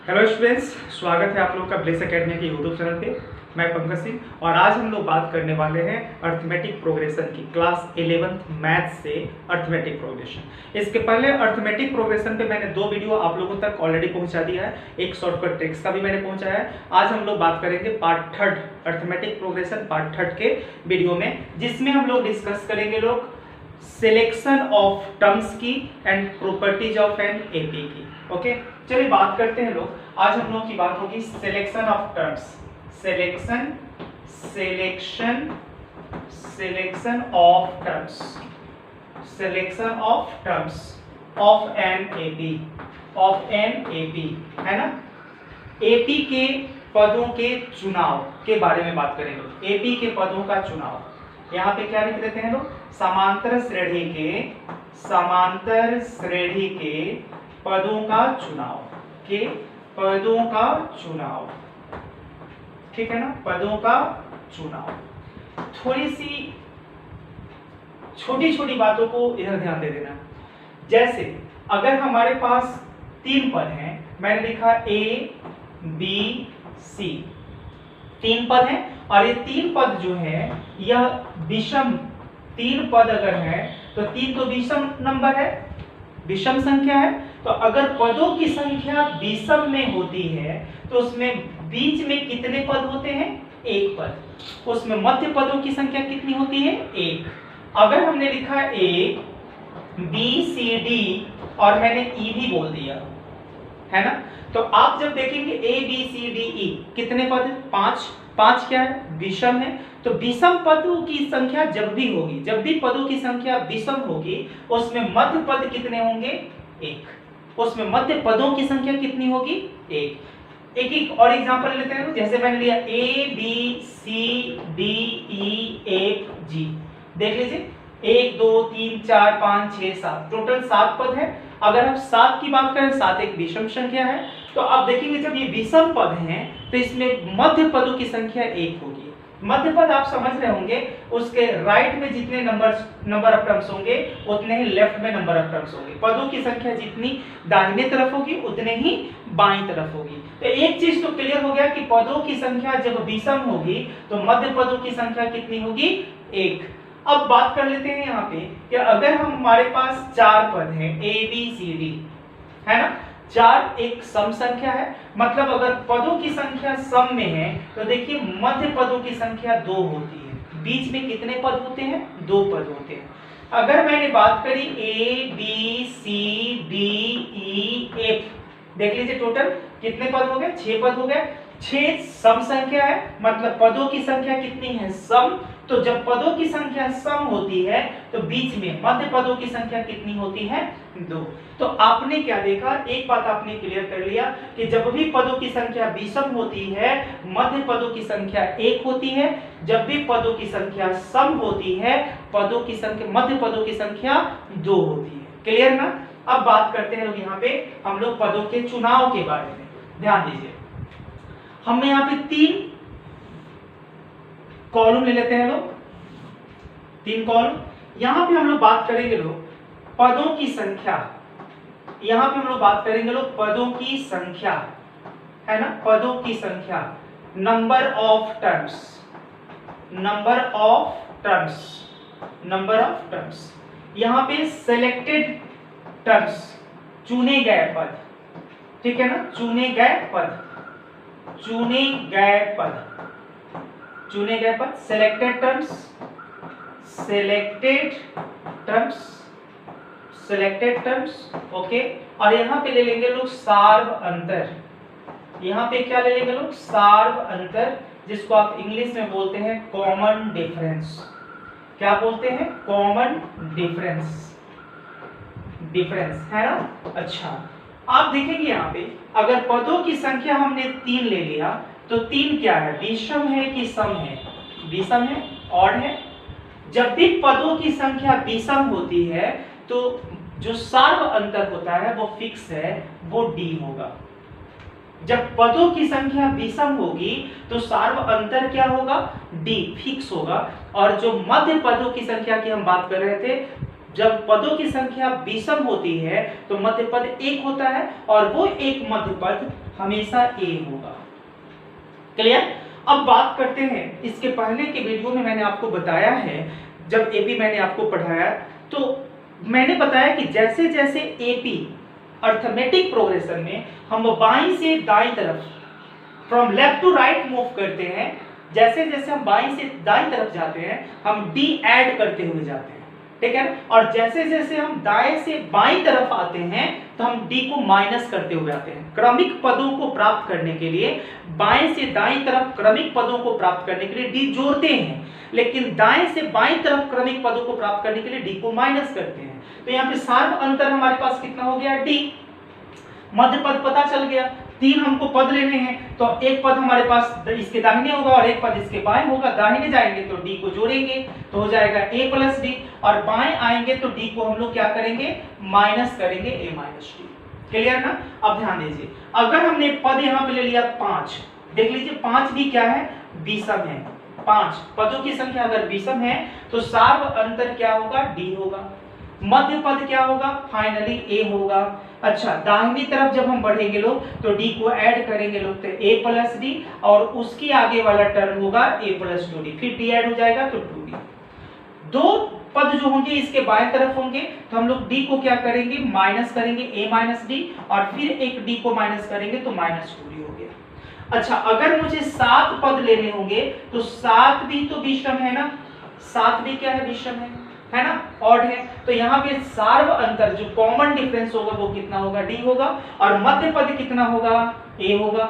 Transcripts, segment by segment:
Hello students, स्वागत है आप लोग का ब्लेस एकेडमी के यूट्यूब चैनल पे। मैं पंकज सिंह और आज हम लोग बात करने वाले हैं अर्थमेटिक प्रोग्रेशन की। क्लास 11th मैथ से अर्थमेटिक प्रोग्रेशन। इसके पहले अर्थमेटिक प्रोग्रेशन पे मैंने 2 वीडियो आप लोगों तक ऑलरेडी पहुंचा दिया है, एक शॉर्टकट ट्रिक्स का भी मैंने पहुंचाया है। आज हम लोग बात करेंगे पार्ट 3 अर्थमेटिक प्रोग्रेशन पार्ट 3 के वीडियो में, जिसमें हम लोग डिस्कस करेंगे लोग सिलेक्शन ऑफ टर्म्स की and properties of an AP की। ओके, चलिए बात करते हैं लोग। आज हम लोग की बात होगी selection of terms. Selection of terms, selection of terms of an AP, है ना। एपी के पदों के चुनाव के बारे में बात करेंगे। एपी के पदों का चुनाव यहाँ पे क्या लिख देते हैं लोग, समांतर श्रेणी के पदों का चुनाव, ठीक है ना, पदों का चुनाव। थोड़ी सी छोटी छोटी बातों को इधर ध्यान दे देना। जैसे अगर हमारे पास 3 पद हैं, मैंने लिखा A B C, 3 पद हैं और ये 3 पद जो है यह विषम 3 पद अगर है तो 3 तो विषम नंबर है, विषम संख्या है। तो अगर पदों की संख्या विषम में होती है तो उसमें बीच में कितने पद होते हैं? 1 पद। उसमें मध्य पदों की संख्या कितनी होती है? 1। अगर हमने लिखा A B C D और मैंने E भी बोल दिया, है ना, तो आप जब देखेंगे A B C D E कितने पद है? 5 क्या है? विषम है। तो विषम पदों की संख्या जब भी होगी, जब भी पदों की संख्या विषम होगी, उसमें मध्य पद कितने होंगे? 1। उसमें मध्य पदों की संख्या कितनी होगी? 1। एक और एग्जांपल लेते हैं। जैसे मैंने लिया A B C D E F G, देख लीजिए 1 2 3 4 5 6 7, टोटल 7 पद है। अगर हम 7 की बात करें, 7 एक विषम संख्या है, तो आप देखेंगे जब ये विषम पद हैं तो इसमें मध्य पदों की संख्या 1 होगी। मध्य पद आप समझ रहे होंगे, उसके राइट में जितने नंबर ऑफ टर्म्स होंगे उतने ही लेफ्ट में नंबर ऑफ टर्म्स होंगे। पदों की संख्या जितनी दाहिने तरफ होगी उतने ही बाईं तरफ होगी। तो एक चीज तो क्लियर हो गया कि पदों की संख्या जब विषम होगी तो मध्य पदों की संख्या कितनी होगी? 1। अब बात कर लेते हैं यहाँ पे कि अगर हमारे पास 4 पद हैं A B C D, है ना, 4 एक सम संख्या है, मतलब अगर पदों की संख्या सम में है तो देखिए मध्य पदों की संख्या 2 होती है। बीच में कितने पद होते हैं? 2 पद होते हैं। अगर मैंने बात करी A B C D E F, देख लीजिए टोटल कितने पद हो गए? 6 पद हो गए। 6 सम संख्या है, मतलब पदों की संख्या कितनी है? सम। तो जब पदों की संख्या सम होती है तो बीच में मध्य पदों की संख्या कितनी होती है? 2। तो आपने क्या देखा, एक बात आपने क्लियर कर लिया कि जब भी पदों की संख्या विषम होती है मध्य पदों की संख्या 1 होती है, जब भी पदों की संख्या सम होती है पदों की संख्या मध्य पदों की संख्या 2 होती है। क्लियर ना। अब बात करते हैं लोग यहाँ पे हम लोग पदों के चुनाव के बारे में। ध्यान दीजिए, हमने यहाँ पे 3 कॉलम ले लेते हैं लोग, 3 कॉलम। यहां पे हम लोग बात करेंगे लोग पदों की संख्या। यहां पे हम लोग बात करेंगे लोग पदों की संख्या, है ना, पदों की संख्या, नंबर ऑफ टर्म्स। यहां पे सिलेक्टेड टर्म्स, चुने गए पद, ठीक है ना, चुने गए पद, सिलेक्टेड टर्म्स, ओके। और यहाँ पे ले लेंगे लोग सार्व अंतर। यहाँ पे क्या ले लेंगे लोग? सार्व अंतर, जिसको आप इंग्लिश में बोलते हैं कॉमन डिफरेंस। क्या बोलते हैं? कॉमन डिफरेंस, है ना। अच्छा, आप देखेंगे यहाँ पे अगर पदों की संख्या हमने 3 ले लिया तो 3 क्या है? विषम है कि सम है? विषम है, ऑड है। जब भी पदों की संख्या विषम होती है तो जो सार्व अंतर होता है वो फिक्स है, वो D होगा। जब पदों की संख्या विषम होगी तो सार्व अंतर क्या होगा? D फिक्स होगा। और जो मध्य पदों की संख्या की हम बात कर रहे थे, जब पदों की संख्या विषम होती है तो मध्य पद 1 होता है और वो एक मध्य पद हमेशा ए होगा। क्लियर? अब बात करते हैं, इसके पहले के वीडियो में मैंने आपको बताया है, जब एपी मैंने आपको पढ़ाया तो मैंने बताया कि जैसे जैसे एपी अर्थमेटिक प्रोग्रेशन में हम बाईं से दाईं तरफ, from left to right move करते हैं, जैसे जैसे हम बाईं से दाईं तरफ जाते हैं हम डी ऐड करते हुए जाते हैं, ठीक है। और जैसे जैसे हम दाएं से बाईं तरफ आते हैं तो हम डी को माइनस करते हुए आते हैं। क्रमिक पदों को प्राप्त करने के लिए बाएं से दाईं तरफ क्रमिक पदों को प्राप्त करने के लिए डी जोड़ते हैं, लेकिन दाएं से बाईं तरफ क्रमिक पदों को प्राप्त करने के लिए डी को माइनस करते हैं। तो यहाँ पे सार्व अंतर हमारे पास कितना हो गया, डी। मध्य पद पता चल गया, 3 हमको पद लेने हैं, तो एक पद हमारे पास इसके दाहिने होगा और एक पद इसके बाएं होगा। दाहिने जाएंगे तो डी को जोड़ेंगे तो हो जाएगा a प्लस डी, और बाएं आएंगे तो डी को हम लोग क्या करेंगे, माइनस करेंगे a माइनस डी। क्लियर ना? अब ध्यान दीजिए, अगर हमने पद यहाँ पे ले लिया 5, देख लीजिए 5 भी क्या है, विषम है। 5 पदों की संख्या अगर विषम है तो सार्व अंतर क्या होगा, डी होगा। मध्य पद क्या होगा, फाइनली ए होगा। अच्छा, दाहिनी तरफ जब हम बढ़ेंगे लोग तो डी को ऐड करेंगे लोग, तो ए प्लस डी, और उसकी आगे वाला टर्म होगा ए प्लस 2डी, फिर डी ऐड हो जाएगा तो 2डी। 2 पद जो होंगे इसके बाएं तरफ होंगे तो हम लोग डी को क्या करेंगे, माइनस करेंगे ए माइनस डी, और फिर एक डी को माइनस करेंगे तो माइनस 2डी हो गया। अच्छा, अगर मुझे 7 पद लेने होंगे तो 7 भी तो विषम है ना, 7 भी क्या है, विषम है ना, ऑड है। तो यहाँ पे सार्व अंतर जो कॉमन डिफरेंस होगा वो कितना होगा, डी होगा, और मध्य पद कितना होगा, ए होगा,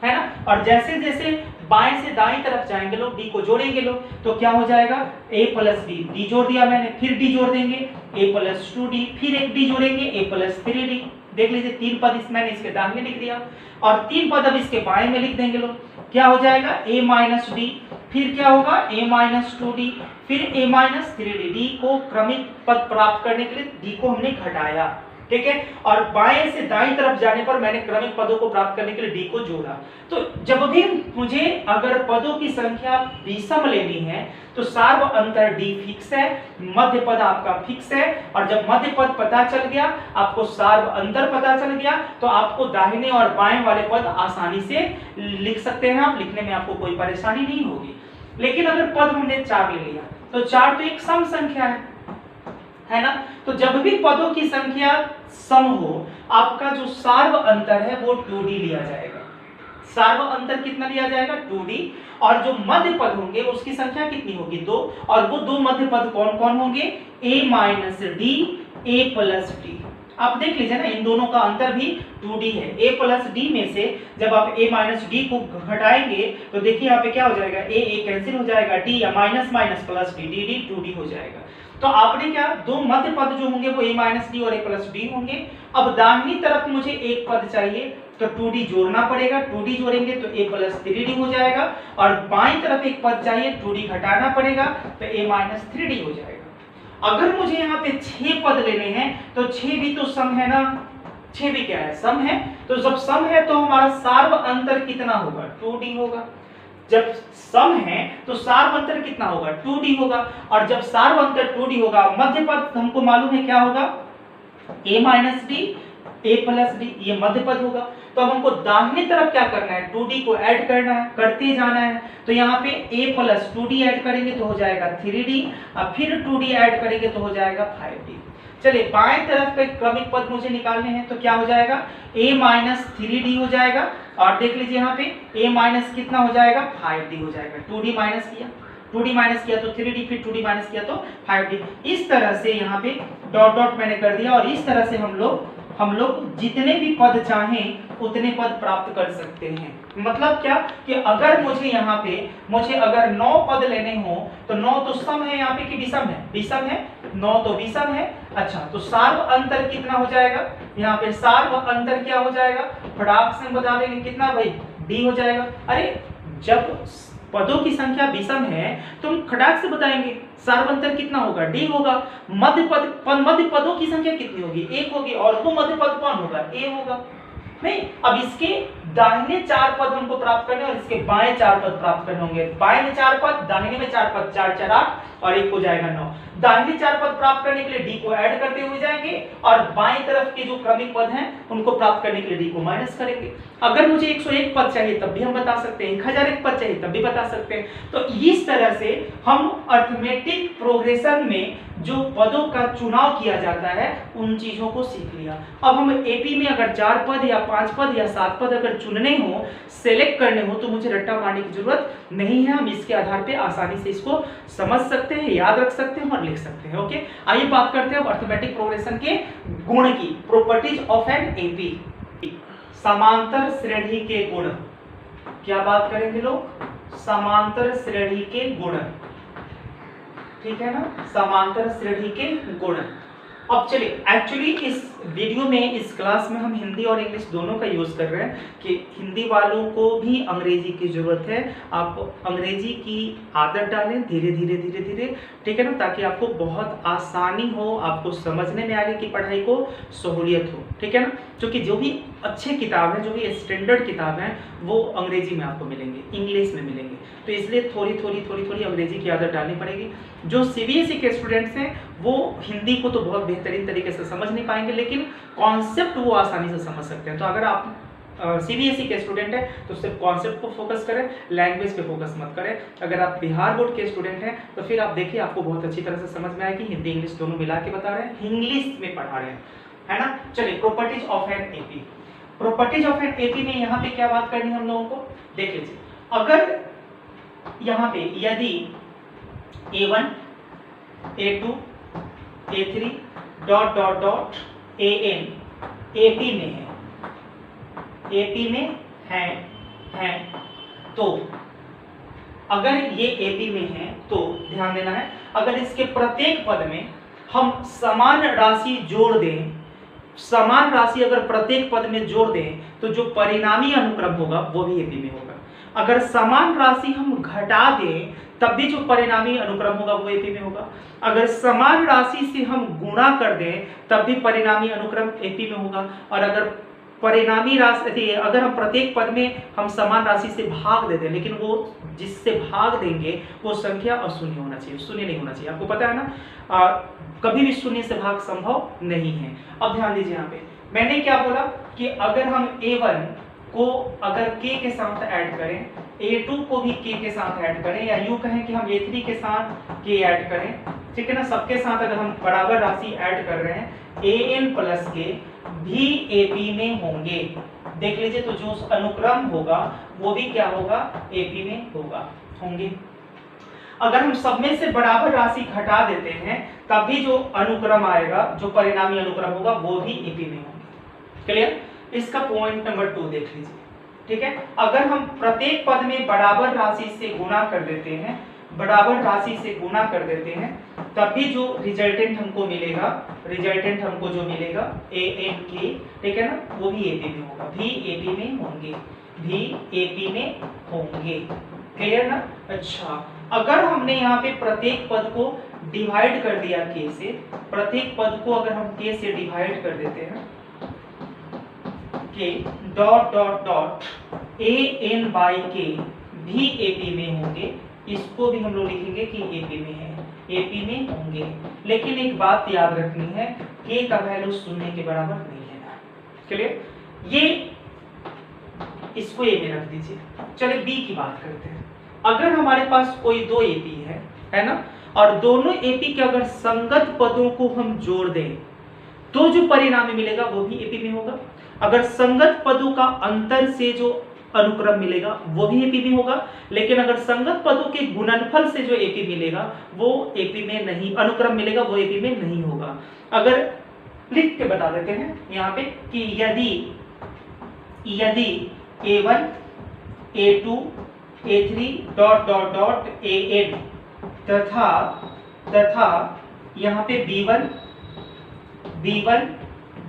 है ना। और जैसे जैसे बाएं से दाईं तरफ जाएंगे लोग, डी को जोड़ेंगे लोग, तो क्या हो जाएगा, a प्लस डी, डी जोड़ दिया मैंने, फिर डी जोड़ देंगे a प्लस 2डी, फिर एक डी जोड़ेंगे a प्लस 3डी। देख लीजिए 3 पद मैंने इसके दाहिने लिख दिया, और 3 पद अब इसके बाएं में लिख देंगे लोग, क्या हो जाएगा, a माइनस डी, फिर क्या होगा, a माइनस 2डी, फिर a माइनस 3डी। डी को क्रमिक पद प्राप्त करने के लिए डी को हमने घटाया, ठीक है, और बाएं से दाईं तरफ जाने पर मैंने क्रमिक पदों को प्राप्त करने के लिए डी को जोड़ा। तो जब भी मुझे अगर पदों की संख्या विषम लेनी है तो सार्व अंतर डी फिक्स है, मध्य पद आपका फिक्स है, और जब मध्य पद पता चल गया, आपको सार्व अंतर पता चल गया, तो आपको दाहिने और बाएं वाले पद आसानी से लिख सकते हैं, आप लिखने में आपको कोई परेशानी नहीं होगी। लेकिन अगर पद हमने 4 ले लिया तो 4 तो एक सम संख्या है ना, तो जब भी पदों की संख्या सम हो, आपका जो सार्व अंतर है वो 2d लिया जाएगा। सार्व अंतर कितना लिया जाएगा, 2d, और जो मध्य पद होंगे उसकी संख्या कितनी होगी, 2, और वो 2 मध्य पद कौन कौन होंगे, a minus D, a plus D. आप देख लीजिए ना, इन दोनों का अंतर भी 2d है। a प्लस डी में से जब आप a माइनस डी को घटाएंगे तो देखिए यहाँ पे क्या हो जाएगा, a कैंसिल हो जाएगा, d या minus minus plus D, dd 2d हो जाएगा। तो आपने क्या, 2 मध्य पद जो होंगे वो a माइनस डी और a प्लस डी होंगे। अब दाहिनी तरफ मुझे एक पद चाहिए तो 2d जोड़ना पड़ेगा, 2d जोड़ेंगे तो a प्लस 3d हो जाएगा, और बाईं तरफ एक पद चाहिए, 2d घटाना पड़ेगा तो a माइनस 3d हो जाएगा। अगर मुझे यहाँ पे 6 पद लेने हैं तो 6 भी तो सम है ना, 6 भी क्या है, सम है। तो जब सम है तो हमारा सार्व अंतर कितना होगा, 2d होगा। जब सम है तो सार्व अंतर कितना होगा, 2d होगा, और जब सार्व अंतर 2d होगा, मध्य पद हमको मालूम है क्या होगा, a minus D, a plus D, ये मध्य पद होगा। तो अब हमको दाहिनी तरफ क्या करना है, 2d को ऐड करना है, करते जाना है। तो यहाँ पे a प्लस 2d ऐड करेंगे तो हो जाएगा 3d, अब फिर 2d ऐड करेंगे तो हो जाएगा 5d। चलिए बाएं तरफ पे क्रमिक पद मुझे निकालने हैं तो क्या हो जाएगा, a माइनस 3d हो जाएगा, और देख लीजिए यहाँ पे a माइनस कितना हो जाएगा, 5d हो जाएगा। 2d माइनस किया, 2d माइनस किया तो 3d, फिर 2d माइनस किया तो 5d। इस तरह से यहाँ पे डॉट डॉट मैंने कर दिया, और इस तरह से हम लोग जितने भी पद चाहें उतने पद प्राप्त कर सकते हैं। मतलब क्या कि अगर मुझे यहाँ पे अगर 9 पद लेने हो तो 9 तो सम है यहाँ पे कि विषम है, विषम है, 9 तो विषम है। अच्छा, तो सार्व अंतर कितना हो जाएगा, यहाँ पे सार्व अंतर क्या हो जाएगा, फटाक से बता देंगे कितना भाई, d हो जाएगा। अरे जब पदों की संख्या विषम है तो हम खटाक से बताएंगे सार्वंतर कितना होगा, डी होगा। मध्य पदों की संख्या कितनी होगी, 1 होगी, और वो मध्य पद कौन होगा, ए होगा। नहीं, अब इसके दाहिने 4 पद हमको प्राप्त करने और इसके बाएं 4 पद प्राप्त करने होंगे। बाएं में 4 पद, दाहिने में 4 पद, 4 4 8 और 1 हो जाएगा 9। दाहिने 4 पद प्राप्त करने के लिए डी को ऐड करते हुए जाएंगे और बाएं तरफ के जो क्रमिक पद हैं उनको प्राप्त करने के लिए डी को माइनस करेंगे। अगर मुझे 101 पद चाहिए तब भी हम बता सकते हैं, 1001 पद चाहिए तब भी बता सकते हैं। तो इस तरह से हम अरिथमेटिक प्रोग्रेशन में जो पदों का चुनाव किया जाता है उन चीजों को सीख लिया। अब हम एपी में अगर 4 पद या 5 पद या 7 पद अगर चुनने हो, सेलेक्ट करने हो, तो मुझे रट्टा मारने की जरूरत नहीं है। हम इसके आधार पे आसानी से इसको समझ सकते हैं, याद रख सकते हैं और लिख सकते हैं। ओके, आइए बात करते हैं अरिथमेटिक प्रोग्रेशन के गुण की, प्रॉपर्टीज ऑफ एन एपी। समांतर श्रेणी के गुण, क्या बात करेंगे लोग? समांतर श्रेणी के गुण, ठीक है ना, समांतर श्रेणी के गुण। अब चलिए, एक्चुअली इस वीडियो में, इस क्लास में हम हिंदी और इंग्लिश दोनों का यूज कर रहे हैं कि हिंदी वालों को भी अंग्रेजी की जरूरत है। आप अंग्रेजी की आदत डालें धीरे धीरे धीरे धीरे, ठीक है ना, ताकि आपको बहुत आसानी हो, आपको समझने में आगे की पढ़ाई को सहूलियत हो, ठीक है ना। क्योंकि जो भी अच्छे किताब हैं, जो भी स्टैंडर्ड किताब हैं, वो अंग्रेजी में आपको मिलेंगे, इंग्लिश में मिलेंगे। तो इसलिए थोड़ी थोड़ी अंग्रेजी की आदत डालनी पड़ेगी। जो सीबीएसई के स्टूडेंट्स हैं वो हिंदी को तो बहुत बेहतरीन तरीके से समझ नहीं पाएंगे, लेकिन कॉन्सेप्ट वो आसानी से समझ सकते हैं। तो अगर आप सीबीएसई के स्टूडेंट हैं तो सिर्फ कॉन्सेप्ट को फोकस करें, लैंग्वेज पे फोकस मत करें। अगर आप बिहार बोर्ड के स्टूडेंट हैं तो फिर आप देखिए, आपको बहुत अच्छी तरह से समझ में आएगी। हिंदी इंग्लिश दोनों मिला के बता रहे हैं, इंग्लिश में पढ़ा रहे हैं, है ना। चलिए, properties of an AP. Properties of an AP में यहाँ पे क्या बात करनी है हम लोगों को, देख लीजिए। अगर यहाँ पे यदि A1, A2, A3 dot dot dot AN AP में है, AP में है, तो अगर ये AP में है तो ध्यान देना है, अगर इसके प्रत्येक पद में हम समान राशि जोड़ दें, समान राशि अगर प्रत्येक पद में जोड़ दें तो जो परिणामी अनुक्रम होगा वो भी AP में होगा। अगर समान राशि हम घटा दें तब भी जो परिणामी अनुक्रम होगा वो AP में होगा। अगर समान राशि से हम गुणा कर दें तब भी परिणामी अनुक्रम AP में होगा। और अगर परिणामी राशि, अगर हम प्रत्येक पद में हम समान राशि से भाग दे दें, लेकिन वो जिससे भाग देंगे वो संख्या अशून्य होना चाहिए, शून्य नहीं होना चाहिए। आपको पता है ना, कभी भी शून्य से भाग संभव नहीं है। अब ध्यान दीजिए, यहाँ पे मैंने क्या बोला कि अगर हम A1 को अगर k के साथ ऐड करें, A2 को भी k के साथ ऐड करें, या यूं कहें कि हम A3 के साथ k ऐड करें, ठीक है ना, सबके साथ अगर हम बराबर राशि ऐड कर रहे हैं, AN प्लस k भी AP में होंगे। देख लीजिए, तो जो अनुक्रम होगा वो भी क्या होगा, AP में होंगे। अगर हम सब में से बराबर राशि घटा देते हैं तब भी जो अनुक्रम आएगा, जो परिणामी अनुक्रम होगा वो भी AP में होंगे। क्लियर? इसका पॉइंट नंबर 2 देख लीजिए, ठीक है। अगर हम प्रत्येक पद में बराबर राशि से गुणा कर देते हैं, बराबर राशि से गुणा कर देते हैं, तब भी जो रिजल्टेंट हमको मिलेगा, रिजल्टेंट हमको जो मिलेगा ANK, ठीक है ना, वो भी AP में होगा, भी AP में होंगे, भी AP में होंगे। क्लियर ना? अच्छा, अगर हमने यहाँ पे प्रत्येक पद को डिवाइड कर दिया k से, प्रत्येक पद को अगर हम k से डिवाइड कर देते हैं, k dot dot dot AN by k भी AP में होंगे, इसको भी हम लोग लिखेंगे कि AP में है, AP में होंगे। लेकिन एक बात याद रखनी है, k का वैल्यू शून्य के बराबर नहीं लेना। क्लियर? ये इसको A में रख दीजिए। चलिए B की बात करते हैं। अगर हमारे पास कोई दो AP है ना, और दोनों AP के अगर संगत पदों को हम जोड़ दें तो जो परिणामी मिलेगा वो भी AP में होगा। अगर संगत पदों का अंतर से जो अनुक्रम मिलेगा वो भी AP में होगा, लेकिन अगर संगत पदों के गुणनफल से जो AP मिलेगा वो AP में नहीं, अनुक्रम मिलेगा वो AP में नहीं होगा। अगर लिख के बता देते हैं यहाँ पे कि यदि A1, A2, A3 dot dot dot AN तथा यहाँ पे B1,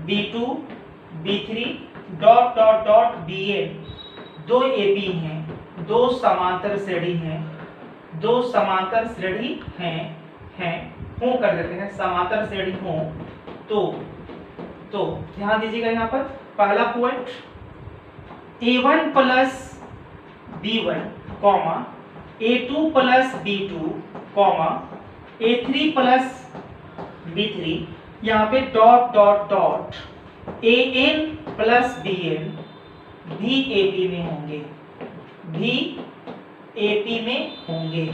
B2, B3 dot dot dot BN दो AP हैं, दो समांतर श्रेणी हैं, दो समांतर श्रेणी हैं हो कर देते हैं, समांतर श्रेणी हो तो ध्यान दीजिएगा यहाँ पर पहला point, A1 plus B1 comma A2 plus B2 comma A3 plus B3, यहाँ पे dot dot dot AN plus BN भी AP में होंगे, भी AP में होंगे,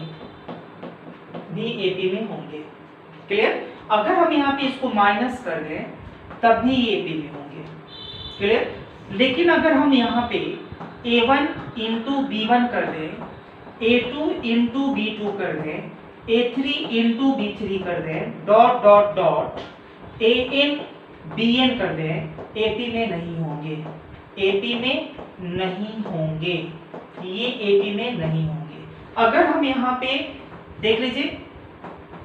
भी AP में होंगे। क्लियर? अगर हम यहाँ पे इसको माइनस कर दें तब भी ये AP में होंगे। क्लियर? लेकिन अगर हम यहाँ पे A1 इंटू B1 कर दें, A2 इंटू B2 कर दें, A3 इंटू B3 कर दें, dot dot dot AN BN कर दें, AP में नहीं होंगे, AP में नहीं होंगे, ये AP में नहीं होंगे। अगर हम यहाँ पे देख लीजिए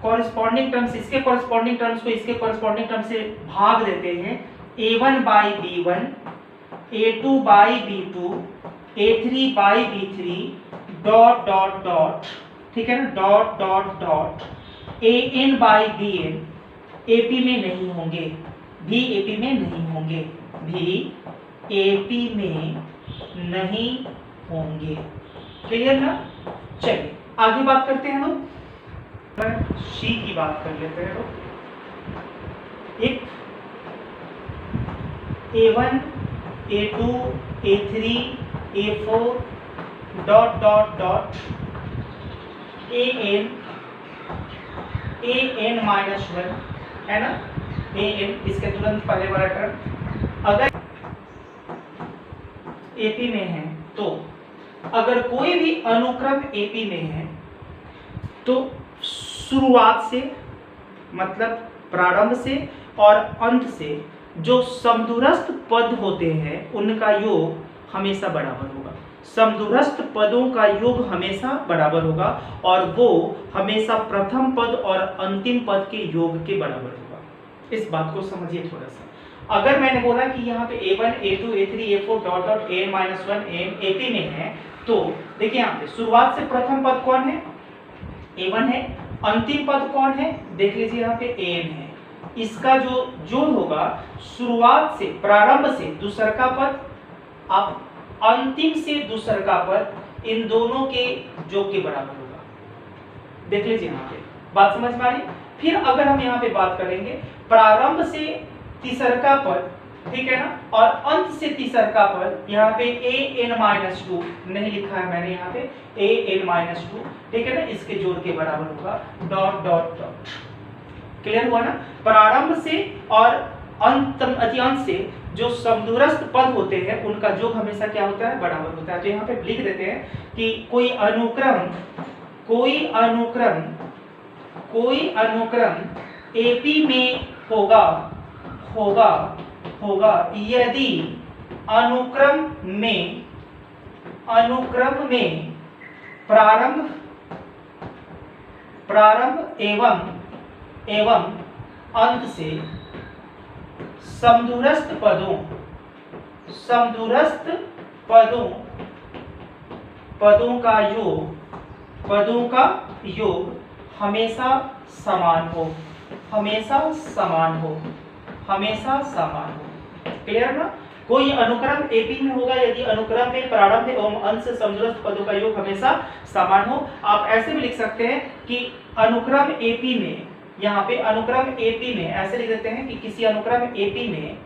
कॉरेस्पॉन्डिंग टर्म्स, इसके कॉरेस्पॉन्डिंग टर्म्स को इसके कॉरेस्पॉन्डिंग टर्म से भाग देते हैं, A1 by B1, A2 by B2, A3 by B3, dot dot dot, ठीक है ना, dot dot dot AN by BN AP में नहीं होंगे, भी AP में नहीं होंगे, भी AP में नहीं होंगे। क्लियर ना? चलिए आगे बात करते हैं लोग, सी की बात कर लेते हैं लोग। एक A1 A2 A3 A4 dot dot dot AN minus 1 है ना, AN इसके तुरंत पहले वाला टर्म। अगर AP में है तो अगर कोई भी अनुक्रम AP में है तो शुरुआत से मतलब प्रारंभ से और अंत से जो समदूरस्थ पद होते हैं उनका योग हमेशा बराबर होगा। समदूरस्थ पदों का योग हमेशा बराबर होगा और वो हमेशा प्रथम पद और अंतिम पद के योग के बराबर होगा। इस बात को समझिए थोड़ा सा। अगर मैंने बोला कि यहाँ पे A1 A2 A3 A4 dot dot AN-1 AP में है तो देखिए यहाँ पे शुरुआत से प्रथम पद कौन है, A1 है, अंतिम पद कौन है, देख लीजिए यहाँ पे AN है। इसका जो जोड़ होगा शुरुआत से प्रारंभ से दूसरका पद आप अंतिम से दूसरका पद, इन दोनों के योग के बराबर होगा। देख लीजिए यहाँ पे बात समझ में आ रही। फिर अगर हम यहाँ पे बात करेंगे प्रारंभ से तीसरका पद, ठीक है ना, और अंत से तीसरका पद, यहाँ पे AN-2 नहीं लिखा है मैंने, यहाँ पे AN-2, ठीक है ना, इसके जोड़ के बराबर होगा डॉट डॉट डॉट। क्लियर हुआ ना? प्रारंभ से और अंत से जो समदूरस्थ पद होते हैं उनका योग हमेशा क्या होता है, बराबर होता है। तो यहाँ पे लिख देते हैं कि कोई अनुक्रम AP में होगा यदि अनुक्रम में प्रारंभ एवं अंत से समदूरस्थ पदों का योग हमेशा समान हो। क्लियर ना? कोई अनुक्रम AP में होगा यदि अनुक्रम में प्रारंभ एवं अंत से समदूरस्थ पदों का योग हमेशा समान हो। आप ऐसे भी लिख सकते हैं कि अनुक्रम AP में, यहाँ पे अनुक्रम AP में ऐसे लिख देते हैं कि किसी अनुक्रम AP में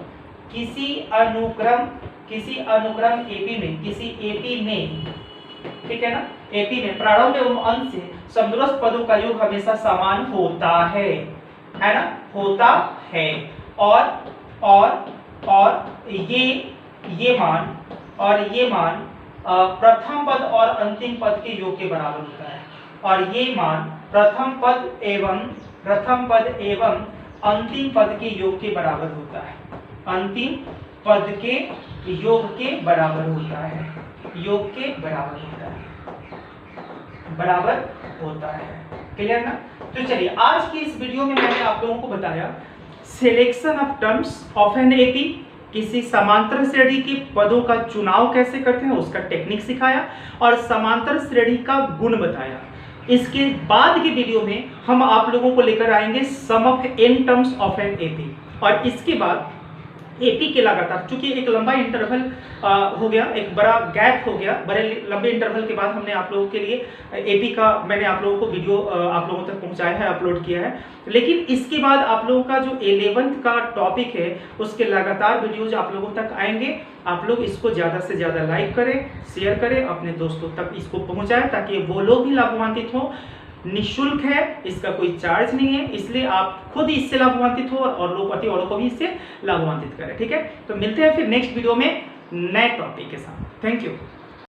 ठीक है ना, AP में प्रारंभ एवं अंत से समदूरस्थ पदों का योग हमेशा समान होता है ना, होता है। और ये मान प्रथम पद और अंतिम पद के योग के बराबर होता है। और ये मान प्रथम पद एवं अंतिम पद के योग के बराबर होता है। अंतिम पद के योग के बराबर होता है, योग के बराबर होता है। क्लियर ना? तो चलिए आज की इस वीडियो में मैंने आप लोगों को बताया selection of terms of an AP, किसी समांतर श्रेणी के पदों का चुनाव कैसे करते हैं उसका टेक्निक सिखाया और समांतर श्रेणी का गुण बताया। इसके बाद की वीडियो में हम आप लोगों को लेकर आएंगे some of n terms of an AP और इसके बाद एपी के लगातार, चूंकि एक लंबा इंटरवल हो गया, एक बड़ा गैप हो गया, बड़े लंबे इंटरवल के बाद हमने आप लोगों के लिए एपी का मैंने आप लोगों को वीडियो आप लोगों तक पहुंचाया है, अपलोड किया है। लेकिन इसके बाद आप लोगों का जो 11th का टॉपिक है उसके लगातार वीडियोज आप लोगों तक आएंगे। आप लोग इसको ज़्यादा से ज़्यादा लाइक करें, शेयर करें, अपने दोस्तों तक इसको पहुँचाएं ताकि वो लोग भी लाभान्वित हों। निःशुल्क है, इसका कोई चार्ज नहीं है, इसलिए आप खुद इससे लाभान्वित हो और लोग औरों को भी इससे लाभान्वित करें। ठीक है, तो मिलते हैं फिर नेक्स्ट वीडियो में नए टॉपिक के साथ। Thank you.